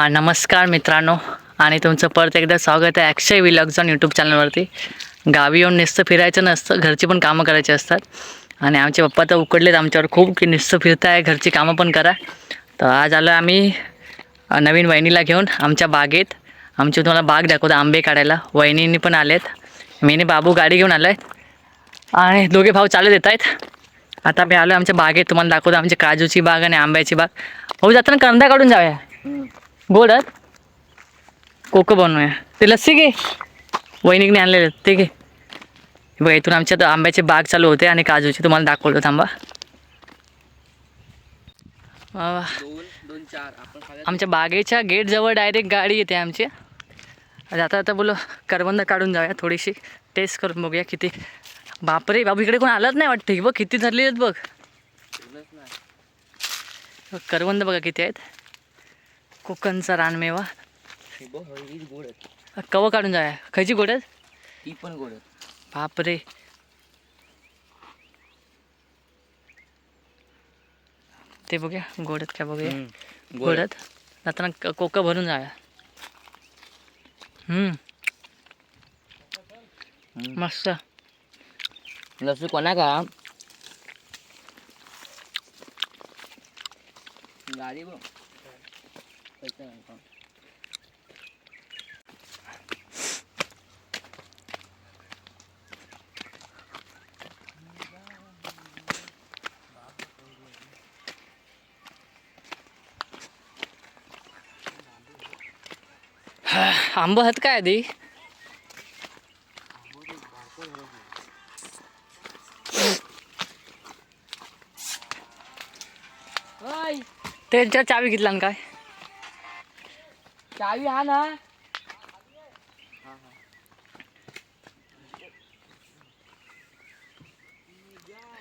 नमस्कार मित्रांनो, आणि तुमचं परत एकदा स्वागत आहे अक्षय व्लॉग्स यूट्यूब चॅनलवरती. गावी येऊन नुसतं फिरायचं नसतं, घरची पण कामं करायची असतात. आणि आमचे पप्पा तर उकडलेत आमच्यावर खूप की नुसतं फिरताय, घरची कामं पण करा. तर आज आलो आम्ही नवीन वहिनीला घेऊन आमच्या बागेत. आमची तुम्हाला बाग दाखवतो, आंबे काढायला. वहिनींनी पण आलेत, मीने बाबू गाडी घेऊन आलो आहेत आणि दोघे भाऊ चालत येत आहेत. आता मी आलो आमच्या बागेत, तुम्हाला दाखवतो आमची काजूची बाग आणि आंब्याची बाग. हो जाताना कांदा काढून जाऊया, गोड कोको बनवूया. ते लस्सी घे, वहिनीने आणलेले ते घे. बघा इथून आमच्या आंब्याची बाग चालू होते आणि काजूची तुम्हाला दाखवतो, थांबा. आमच्या बागेच्या गेटजवळ डायरेक्ट गाडी येते आमची. आता बोलो करवंद काढून जाऊया, थोडीशी टेस्ट करून बघूया किती. बापरे बाबू, इकडे कोण आलंच नाही वाटतं. बघ किती धरली आहेत बघ. करवंद बघा किती आहेत. कोकणचा रानमेवा. कव काढून जाऊया. खायची गोड आहेत, ती पण गोड. बापरे. ते बघूया गोड आहेत का बघूया. गोड आहेत. जाताना कोकं भरून जाऊया. मस्त. लस्सी कोणा का गाडी बघ. आंबं आहेत काय आधी. त्यांच्या चावी घेतला ना काय. चावी हा ना.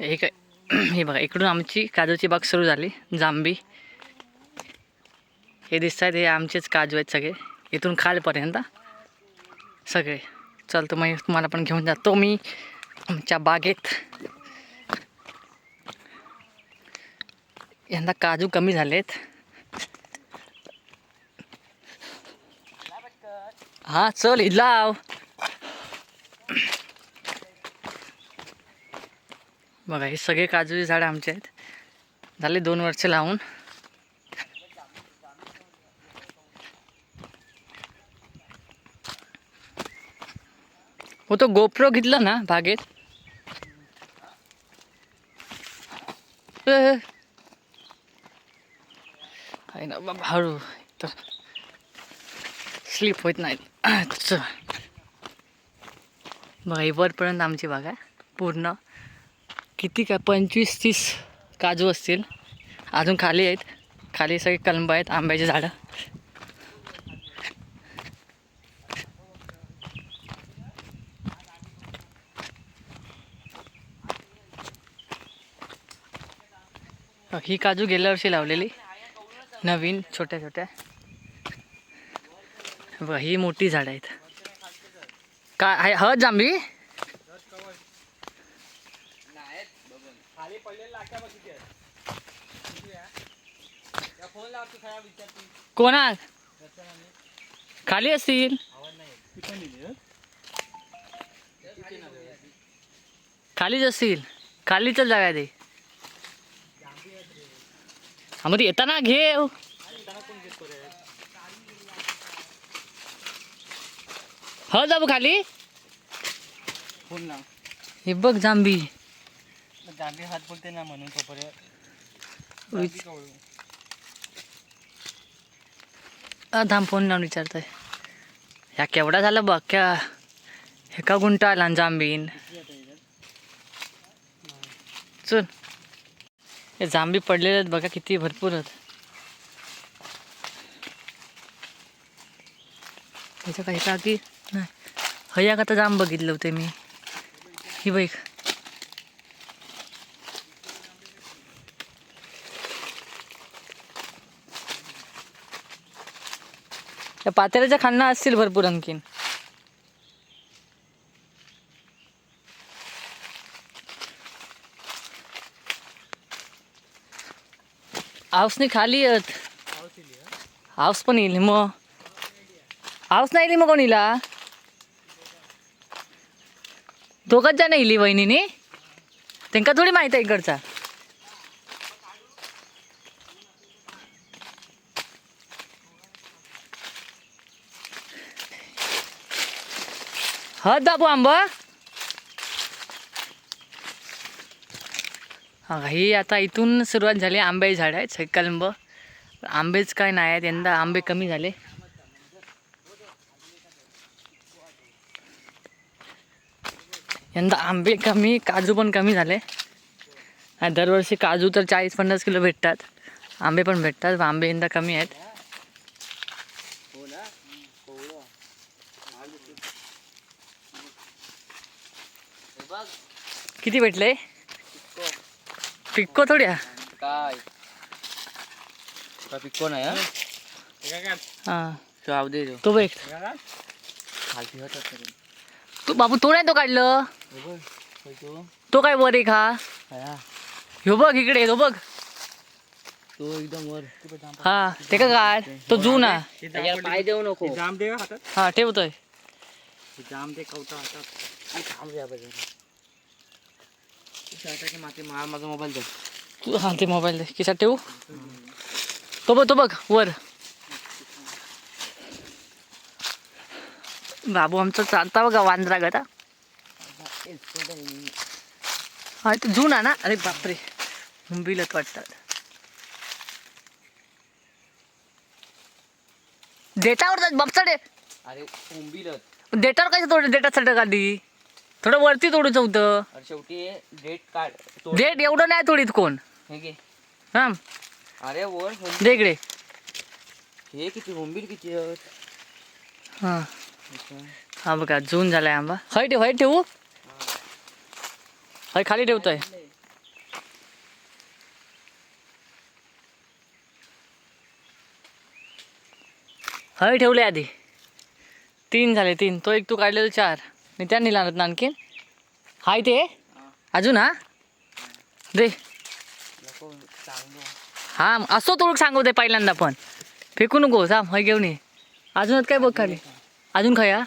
हे काय, हे बघा इकडून आमची काजूची बाग सुरू झाली. जांबी हे दिसत आहेत, हे आमचेच काजू आहेत सगळे, इथून खालपर्यंत सगळे. चलतो मग तुम्हाला पण घेऊन जातो मी आमच्या बागेत. यंदा काजू कमी झालेत. हा चल इथला. बघा हे सगळे काजूची झाडं आमचे आहेत, झाले 2 वर्ष लावून. हो तो गोप्रो घेतला ना बागेत. आहे ना बाबा, हळू तर स्लिप होत नाहीत. बघा ही वरपर्यंत आमची बागा पूर्ण. किती काय 25-30 काजू असतील. अजून खाली आहेत, खाली सगळे कलंब आहेत, आंब्याची झाडं. ही काजू गेल्या वर्षी लावलेली, नवीन छोट्या छोट्या. बघा ही मोठी झाडं आहेत. काय आहे हळद जांभी. कोणा खाली असतील, खालीच असतील, खालीच जाऊया ते. हा मग येताना घे. हो जाऊ खाली. हे बघ जांभी. जांभी हात बोलते ना म्हणून तोपर्यंत. धाम फोन लावून विचारतोय. ह्या केवढा झाला बघ, क्या हे का गुंटा आला जांभीन. चल हे जांभी पडलेले आहेत बघा, किती भरपूर आहेत. ह्याच्या काही का की नाही, हया का तर जांब बघितलं होते मी. ही बाईक त्या पातेल्याच्या खालना असतील भरपूर आणखीन. हाऊसने खाली आहेत. हाऊस पण येईल मग. हाऊस नाही येईल मग कोण येईल? दोघंच जण येईल वहिनीने. त्यांना थोडी माहिती आहे इकडचा. हत बाबू आंबा. हा ही आता इथून सुरुवात झाली. आंब्याची झाड आहेत सैकलंब. आंबेच काय नाही आहेत यंदा. आंबे कमी झाले. यंदा आंबे कमी, काजू पण कमी झाले. दरवर्षी काजू तर 40-50 किलो भेटतात. आंबे पण भेटतात. आंबे यंदा कमी आहेत. किती भेटले? पिक्को थोड्या. काय पिक्को नाही हां हा दे तो भेट. खालती होता तू बाबू तो नाही तो काढलं. तो काय वर आहे का? ह्यो बघ इकडे तो बघ. तो एकदम वर. हा ते का काढ. तो जुना. पाय देऊ नको. जाम दे हातात. हा ठेवतोय. जाम दे कवटा हातात. थांब या बघ शर्टाची माती माझा मोबाईल दे. तू हा ते मोबाईल दे खिशात ठेवू. तो बघ वर. बाबू आमचं चालता बघा वांद्रा गटा. हा तो जुना ना. अरे बापरे मुंबईलाच वाटतात. डेटावर बापसाडे. अरे उंबीलच. डेटावर काय तोड. डेटा सट काढली. थोडं वरती तोडूचं होतं. अरे शेवटी डेट काढ. डेट एवढं नाही तोडीत कोण. हे घे. हा अरे वर दे इकडे. हे किती उंबील किती आहेत? हां हा बघा जून झालाय आंबा. हय ठेवू. हय खाली ठेवतोय. हय ठेवले आधी. 3 झाले 3. तो एक तू काढलेलं 4. आणि त्या निलात ना आणखीन. हाय ते अजून. हा दे. नको चांगलं. हा असो तोडून सांगू दे पहिल्यांदा पण. फेकू नको. थांब हय घेऊन ये. अजूनच काय बघ खाली. अजून खाया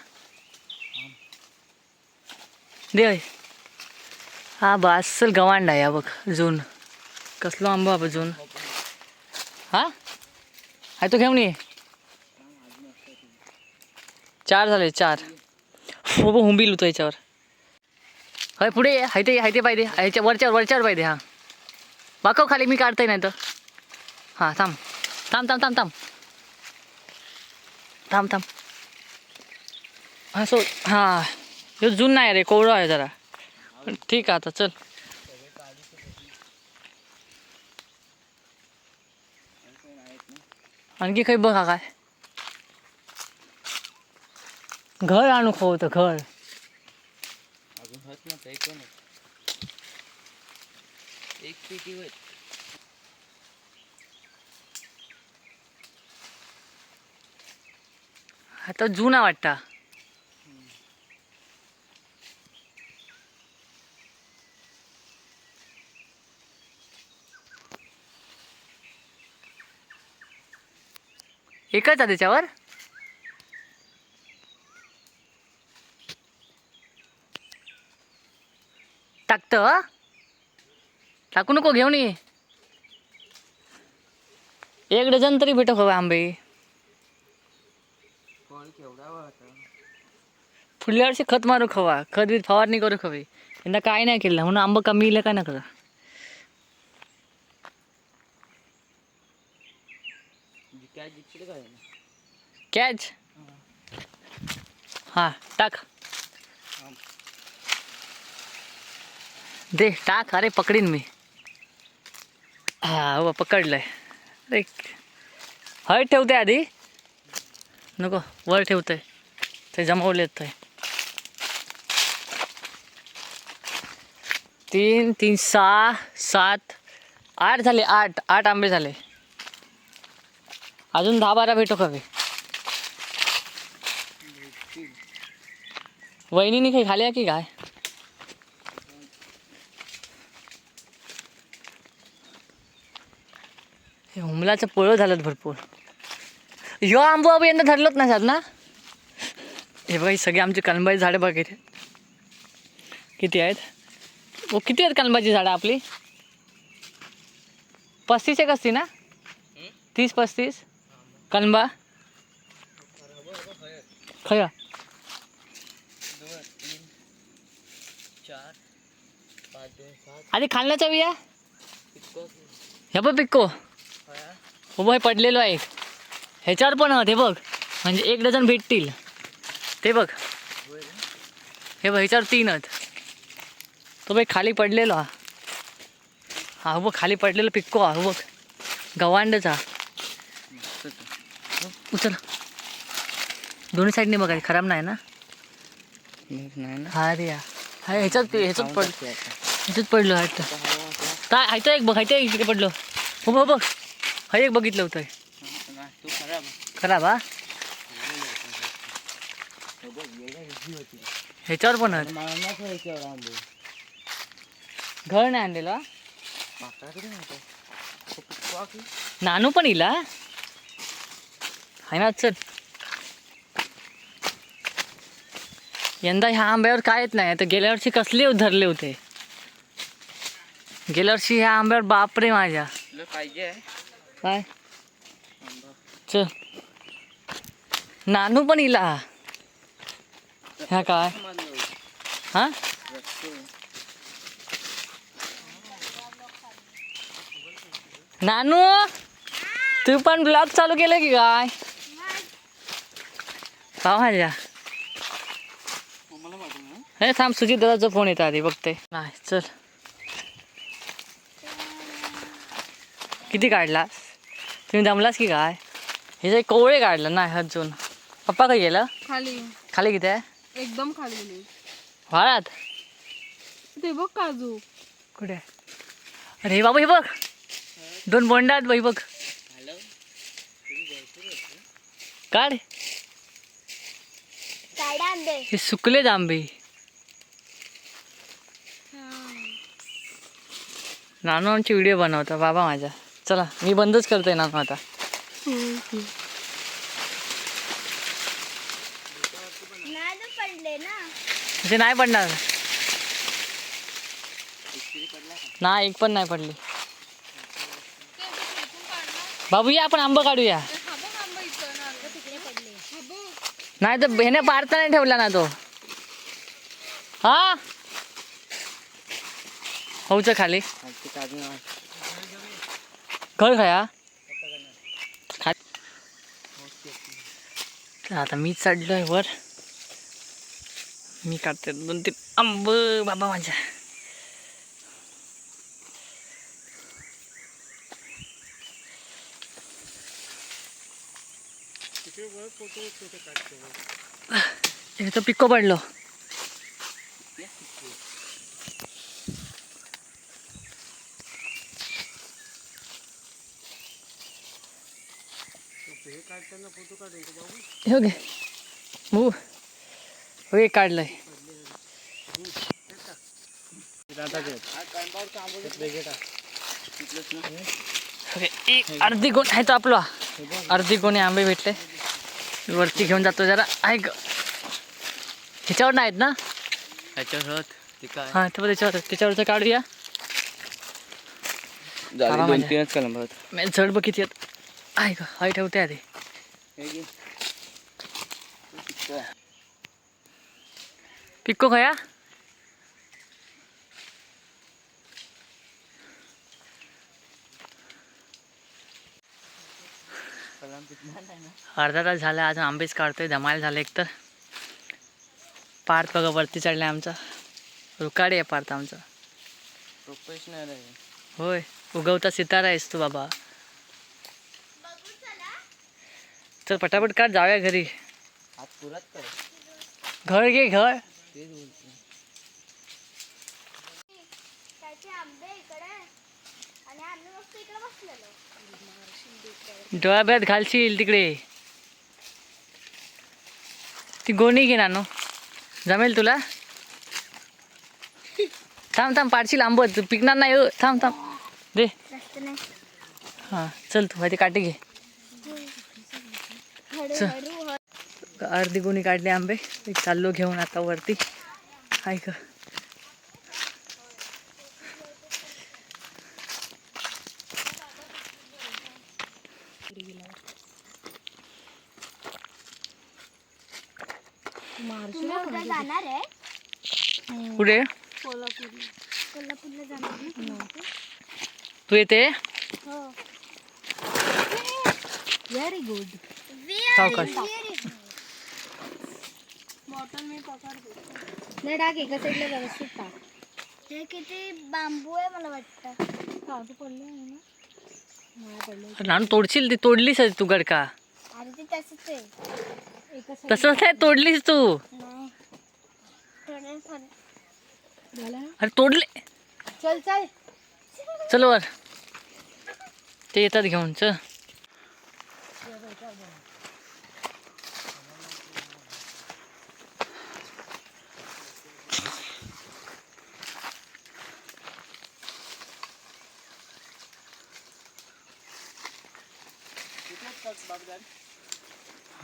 दे हय. हा बा असल गवांड आहे बघ जून. कसलो आंबा बाबा जून. हा हाय तो घेऊन ये. 4 झाले 4. हो हुंबील होतो याच्यावर. हय पुढे ये. हाय ते पाहिजे. ह्याच्या वरच्यावर पाहिजे. हा वाकव खाली मी काढतोय नाही तर. हां थांब. असो हां हे जून नाही रे कोवळं आहे जरा. पण ठीक आहे आता चल. आणखी काही बघा काय. घर आणू होतं घर. अजून होत ना एक पण एक पेटी होय. आता जुना वाटता. एकच आहे त्याच्यावर. टाकतं. टाकू नको घेऊन ये. 1 डझन तरी भेटो हवा आंबे. कोण केवढा होता? पुढल्या वर्षी खत मारू खवा. खत बीत फवारणी करू खवी. यंदा काय नाही केलं म्हणून आंबा कमी येईल काय ना करा. काय जिंकले काय कॅच. हा टाक. दे टाक. अरे पकडीन मी. हा हो पकडलंय. अरे हय ठेवते आधी. नको वर ठेवतोय. ते जमवलेत ते. 3 3 6 7 8 झाले. 8 आंबे झाले. अजून 10-12 भेटो हवे. वहिनीने काही खाल्या की काय. हे जांभळाचं पोळं झालं भरपूर. ह्यो आंबो बाबा यंदा धरलोच नाही ना. हे बघा ही सगळी आमची कलबाची झाडं बघा इथे किती आहेत. ओ किती आहेत कलबाची झाडं आपली? 35 एक असती ना? 30-35 कलबा खया. 2 3 4 5 2 7 आधी खालण्याचा बिया पिक्को ह्या बघ पिक्को खया. हो बघ पडलेलो आहे. ह्याच्यावर पण हे बघ म्हणजे 1 डझन भेटतील ते बघ. हे बघ ह्याच्यावर 3 आहेत. तो बघ खाली पडलेलो हा बघ खाली पडलेलं पिक्को हा बघ गवांडचा. उचल दोन्ही साईडने बघा खराब नाही ना. नाही ना. हा रे हा ह्याच्यात पडलं वाटतं. काय ह्याचं एक बघ ह्याचं एक इकडे पडलं. हो बघ बघ हा एक बघितलं होतं तू खराब खराब हा. ह्याच्यावर पण आहेत. घर नाही आणलेलं नानू पण इला आहे ना. चल यंदा ह्या आंब्यावर काय येत नाही. तर गेल्या वर्षी कसले धरले होते. गेल्या वर्षी ह्या आंब्यावर बापरे माझ्या पाहिजे काय. चल नानू पण इला ह्या काय हा. नानू तू पण ब्लॉग चालू केलं की काय पाव माझ्या. हे थांब सुजित दादाचा फोन येतो आधी बघते. नाही चल किती काढलास तुम्ही जमलास की काय. हे जे कोवळे काढलं नाही अजून. पप्पा काय गेलं खाली खाली किती आहे एकदम खाली गेली. वाळात ते बघ काजू. कुठे अरे हे बाबा हे बघ 2 बोंडा आहेत बाई बघ. काढ हे सुकलेत आंबे. नानू आमची व्हिडिओ बनवता बाबा माझ्या. चला मी बंदच करतोय नानू आता. ते नाही पडणार नाही एक पण नाही पडली. बाबू या आपण आंबा काढूया. नाही तर ह्याने पारता नाही ठेवला ना तो. हा होच खाली घर खाया खा. आता मी चढलोय वर. मी काढते 2-3 आंब बाबा माझ्या. इथं पिक्को पडलो. हे घे हो हे काढलंय. एक अर्धी गोणी आहे तो आपला. अर्धी गोणी आंबे भेटले. वरती घेऊन जातो जरा. ऐक ह्याच्यावर नाहीत ना. ह्याच्यावर हा त्याच्यावरचं काढूया. 2-3च कलम मी जड बघ किती आहेत. ऐक हाय ठेवते आधी. पिक्को खाया अर्धा तास झाला अजून आंबेच काढतोय. धमाल झालं एक तर. पार्थ बघा वरती चढलाय आमचा. रुकाडी आहे पार्थ आमचा. प्रोफेशनल आहे. होय उगवता सितारा आहेस तू बाबा. चल पटापट काढ जाऊया घरी. आज पुरात काय घर घे घर. तेच बोलतो. डोळ्यात घालशील तिकडे. ती गोणी घे नानो जमेल तुला. थांब थांब पाडशील आंबट पिकणार नाही. थांब थांब दे हां चल तू ते काटे घे. अर्धी गुणी काढले आंबे. एक चाललो घेऊन आता वरती. हाय का जाणार आहे कुठे कोल्हापूरला जाणार ना तू येते हो व्हेरी गुड. सावकाश. बॉटल मी पकडते. नाही टाक एका साईडला व्यवस्थित टाक. हे किती बांबू आहे मला वाटतं. काजू पडले आहे ना. नाही पडले. नानू तोडशील ती तोडलीस तू गडका. अरे ते तसंच आहे. एका तसंच नाही तोडलीस तू. नाही थोडं थोडं झाला. अरे तोडले. चल चल चल वर. ते येतात घेऊन चल.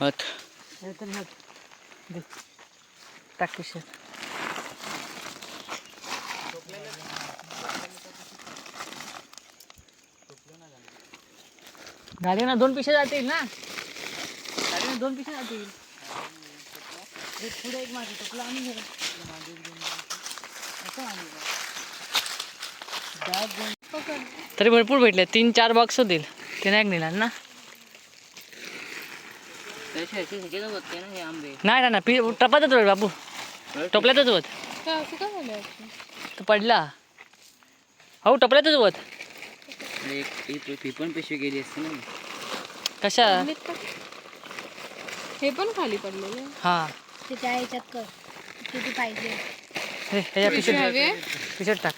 हत टाक पिशवीत. गाडीनं 2 पिशे जातील ना. गाडीनं 2 पिशे जातील. एक पुढे एक मागे टोपला आणि घे. तरी भरपूर भेटले. 3-4 बॉक्स होतील. ते नाही नेणार ना. बघते ना हे आंबे. नाही ना टपातच होत बाबू. टोपल्यातच होत. काय असं काय झालं आता? तो पडला. हो टोपल्यातच होत. ती पण पिशवी गेली असते ना. कशा पडलेत का? हे पण खाली पडलेले. हा ते त्या ह्याच्यात कर किती पाहिजे. हे ह्याच्या पिशवी हवी आहे? पिशवीत टाक.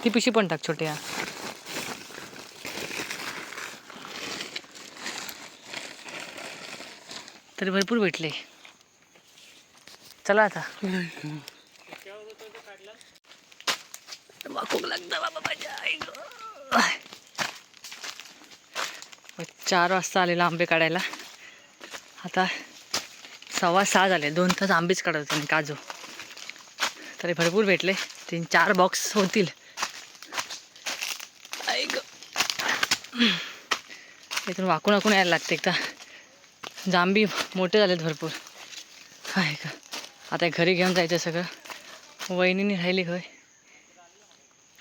ती पिशवी पण टाक छोटी. तरी भरपूर भेटले. चला आता. वाकूक लागतं बाबा माझ्या आई गं. 4 वाजता आलेला आंबे काढायला. आता 6:15 झाले. 2 तास आंबेच काढत होते काजू. तरी भरपूर भेटले. 3-4 बॉक्स होतील. आई गं. इथून वाकून वाकून यायला लागते. एकदा जांबी मोठे झालेत भरपूर. आहे का आता घरी घेऊन जायचं सगळं. वहिनीने राहिली होय.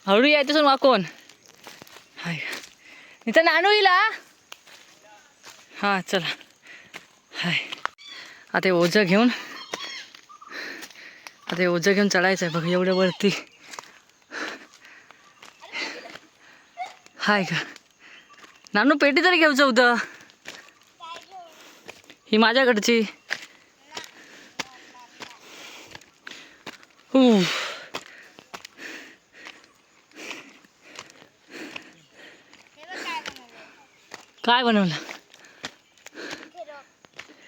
हळू यायचं वाकून. हाय इथं नानू येईल. हां चला. हाय आता ओझं घेऊन चढायचं आहे बघ एवढ्या वरती. हाय का नानू पेटी तरी घ्यायचं होतं. ही माझ्याकडची. काय बनवलं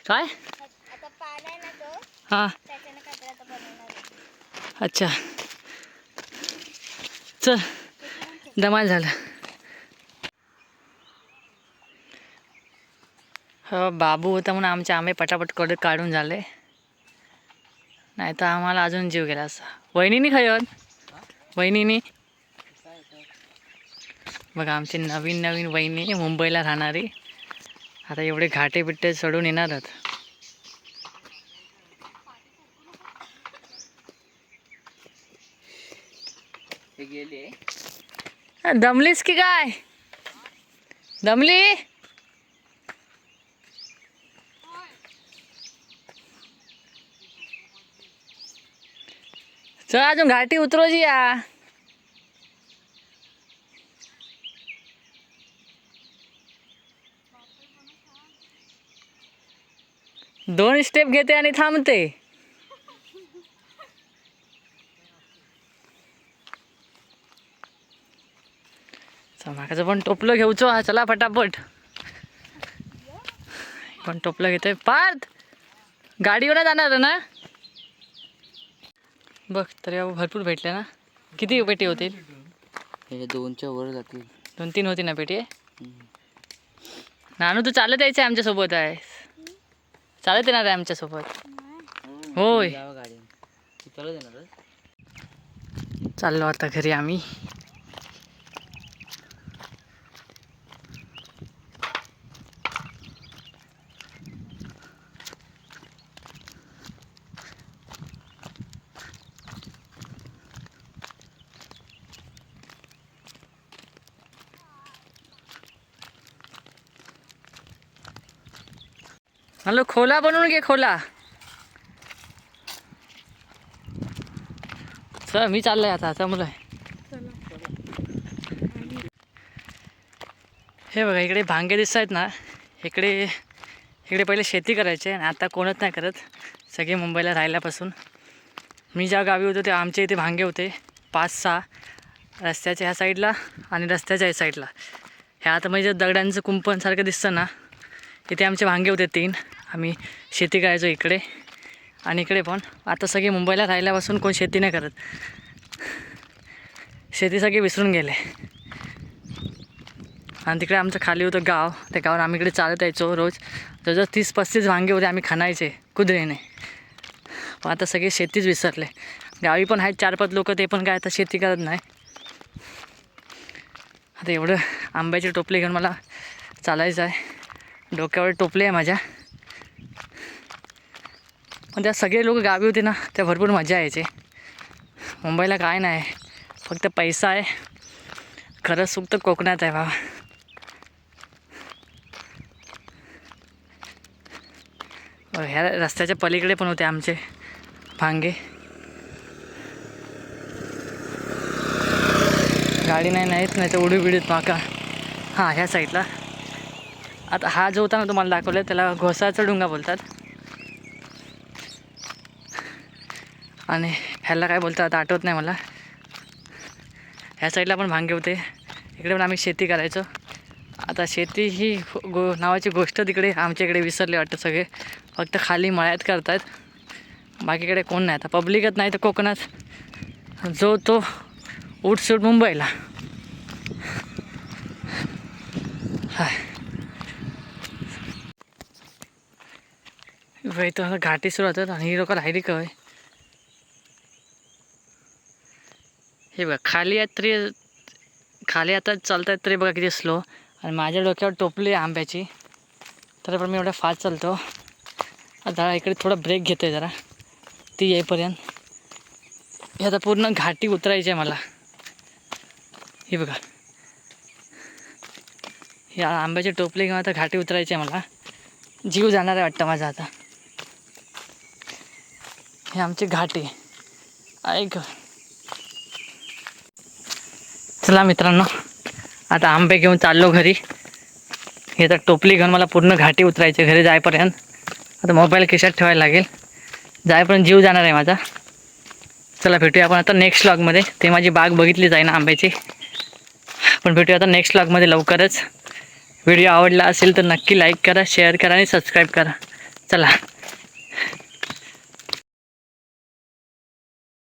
काय आता पान आहे ना तो हां त्याच्याने कचऱ्याचं बनवणार. अच्छा चल धमाल झालं. हो बाबू होता म्हणून आमचे आंबे पटापट काढून झाले. नाही तर आम्हाला अजून जीव गेला असा. वहिनीनी खायत वहिनीनी बघा आमची नवीन वहिनी मुंबईला राहणारी. आता एवढे घाटे बिट्टे चढून येणारच. हे गेले. दमलीस की काय दमली. चल अजून घाटी उतरोजी या. दोन स्टेप घेते आणि थांबते. मागाचं पण टोपलं घेऊचो. चला फटाफट. पण टोपलं घेतोय. पार्थ गाडीवर जाणार ना. बघ तरी भरपूर भेटले ना. किती पेटी होतील. हे 2च्या वर जातील. 2-3 होती ना पेटी. नानू तू चालत यायचं आमच्यासोबत आहे. चालत येणार आहे आमच्यासोबत. होय. जावं गाडी तू चालत येणार. चाललो आता घरी आम्ही. हॅलो, खोला बनवून घे, खोला. चल मी चाललोय आता मुलं आहे. हे बघा इकडे भांगे दिसत आहेत ना. इकडे पहिले शेती करायचे आणि आता कोणच नाही करत. सगळे मुंबईला राहिल्यापासून. मी ज्या गावी होतो ते आमच्या इथे भांगे होते 5-6 रस्त्याच्या ह्या साईडला आणि रस्त्याच्या ह्या साईडला. ह्या आता म्हणजे दगडांचं कुंपणसारखं दिसतं ना, इथे आमचे भांगे होते 3. आम्ही शेती करायचो इकडे आणि इकडे पण. आता सगळे मुंबईला राहिल्यापासून कोण शेती नाही करत. शेती सगळे विसरून गेले. आणि तिकडे आमचं खाली होतं गाव. त्या गावावर आम्ही इकडे चालत यायचो रोज. जवळजवळ 30-35 भांगे होते आम्ही खाणायचे कुत्र्याने. पण आता सगळे शेतीच विसरले. गावी पण आहेत 4-5 लोक, ते पण काय आता शेती करत नाही. आता एवढं आंब्याचे टोपले घेऊन मला चालायचं आहे. डोक्यावर टोपले आहे माझ्या. पण त्या सगळे लोक गावी होते ना, त्या भरपूर मजा यायचे. मुंबईला काय नाही, फक्त पैसा आहे. खरं सुख तर कोकणात आहे बाबा. ह्या रस्त्याच्या पलीकडे पण होते आमचे भांगे. गाडी नाही तर उडीत बिडीत माका. हां, ह्या साईडला. आता हा जो होता ना तुम्हाला दाखवलं, त्याला घोसाचा डुंगा बोलतात. आणि ह्याला काय बोलतात आता आठवत नाही मला. ह्या साईडला पण भांगे होते. इकडे पण आम्ही शेती करायचो. आता शेती ही नावाची गोष्ट तिकडे आमच्या इकडे विसरले वाटतं सगळे. फक्त खाली मळ्यात करतात, बाकीकडे कोण नाही. आता पब्लिकच नाही तर कोकणात जो तो उठसूट मुंबईला. इथं आता घाटी सुरू होतात आणि ही लोक राहिली काय. हे बघा खाली आता चालत आहेत तरी बघा किती स्लो. आणि माझ्या डोक्यावर टोपली आंब्याची, तरी पण मी एवढा फास्ट चालतो. आता इकडे थोडा ब्रेक घेतो आहे जरा ती येईपर्यंत. हे आता पूर्ण घाटी उतरायची आहे मला. हे बघा, या आंब्याची टोपली घेऊन आता घाटी उतरायची आहे मला. जीव जाणार आहे वाटतं माझा आता. हे आमची घाटी ऐक. चला मित्रांनो, आता आंबे घेऊन चाललो घरी. हे तर टोपली घेऊन मला पूर्ण घाटी उतरायची घरी जायपर्यंत. आता मोबाईल खिशात ठेवायला लागेल. जायपर्यंत जीव जाणार आहे माझा. चला भेटूया आपण आता नेक्स्ट व्लॉगमध्ये. ते माझी बाग बघितली जाईल ना आंब्याची. पण भेटूया आता नेक्स्ट व्लॉगमध्ये लवकरच. व्हिडिओ आवडला असेल तर नक्की लाईक करा, शेअर करा आणि सबस्क्राईब करा. चला.